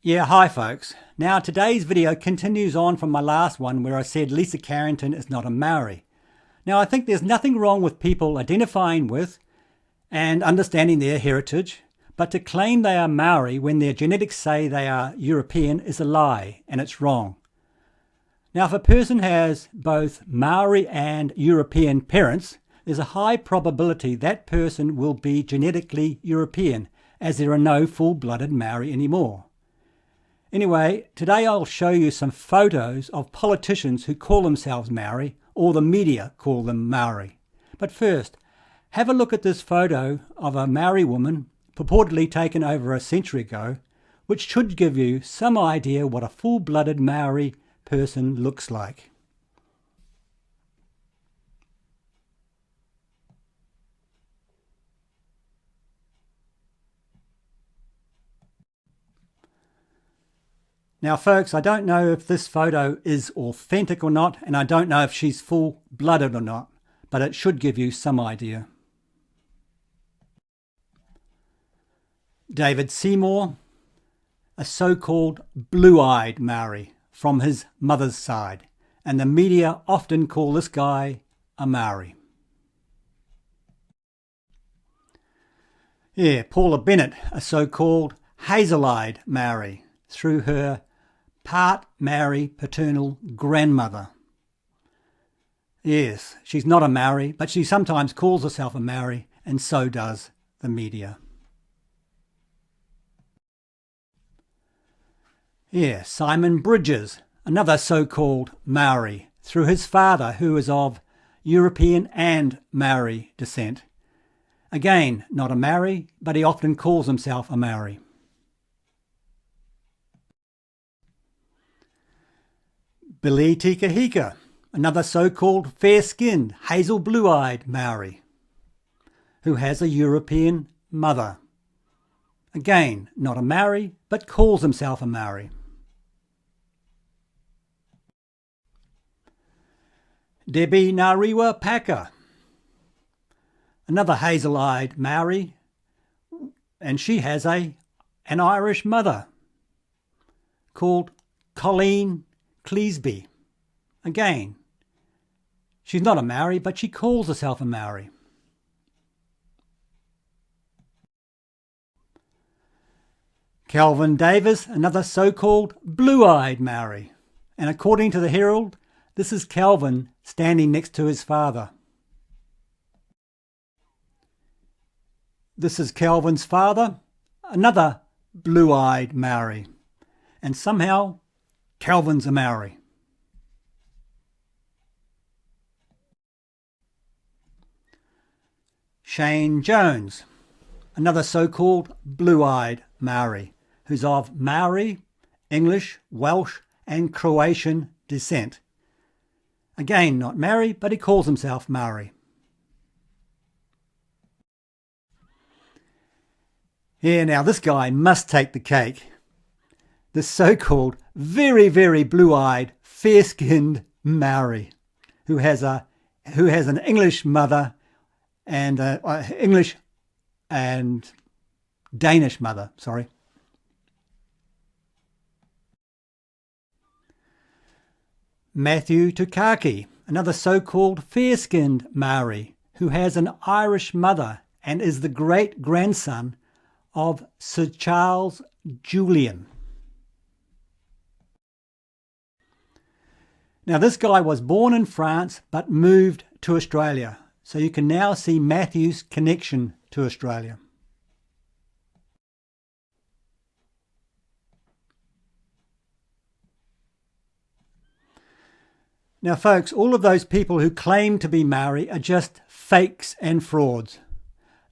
Yeah, hi folks. Now today's video continues on from my last one where I said Lisa Carrington is not a Maori. Now I think there's nothing wrong with people identifying with and understanding their heritage, but to claim they are Maori when their genetics say they are European is a lie, and it's wrong. Now if a person has both Maori and European parents, there's a high probability that person will be genetically European, as there are no full-blooded Maori anymore. Anyway, today I'll show you some photos of politicians who call themselves Maori, or the media call them Maori. But first, have a look at this photo of a Maori woman, purportedly taken over a century ago, which should give you some idea what a full-blooded Maori person looks like. Now folks, I don't know if this photo is authentic or not, and I don't know if she's full-blooded or not, but it should give you some idea. David Seymour, a so-called blue-eyed Maori from his mother's side, and the media often call this guy a Maori. Yeah, Paula Bennett, a so-called hazel-eyed Maori, through her part Maori paternal grandmother. Yes, she's not a Maori, but she sometimes calls herself a Maori, and so does the media. Yeah, Simon Bridges, another so-called Maori, through his father who is of European and Maori descent. Again, not a Maori, but he often calls himself a Maori. Billy Tikahika, another so-called fair-skinned, hazel blue-eyed Maori, who has a European mother. Again, not a Maori, but calls himself a Maori. Debbie Ngariwa Paka, another hazel-eyed Maori, and she has an Irish mother called Colleen Cleesby. Again, she's not a Maori, but she calls herself a Maori. Kelvin Davis, another so-called blue-eyed Maori. And according to the Herald, this is Kelvin standing next to his father. This is Kelvin's father, another blue-eyed Maori. And somehow Kelvin's a Maori. Shane Jones, another so-called blue-eyed Maori, who's of Maori, English, Welsh and Croatian descent. Again, not Maori, but he calls himself Maori. Yeah, now this guy must take the cake. This so-called very, very blue-eyed, fair-skinned Maori who has an English mother and English and Danish mother, sorry. Matthew Tukaki, another so-called fair-skinned Maori who has an Irish mother and is the great-grandson of Sir Charles Julian. Now this guy was born in France but moved to Australia, so you can now see Matthew's connection to Australia. Now folks, all of those people who claim to be Maori are just fakes and frauds.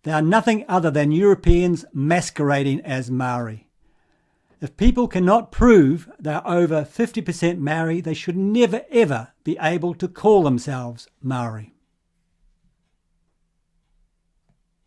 They are nothing other than Europeans masquerading as Maori. If people cannot prove they're over 50% Maori, they should never ever be able to call themselves Maori.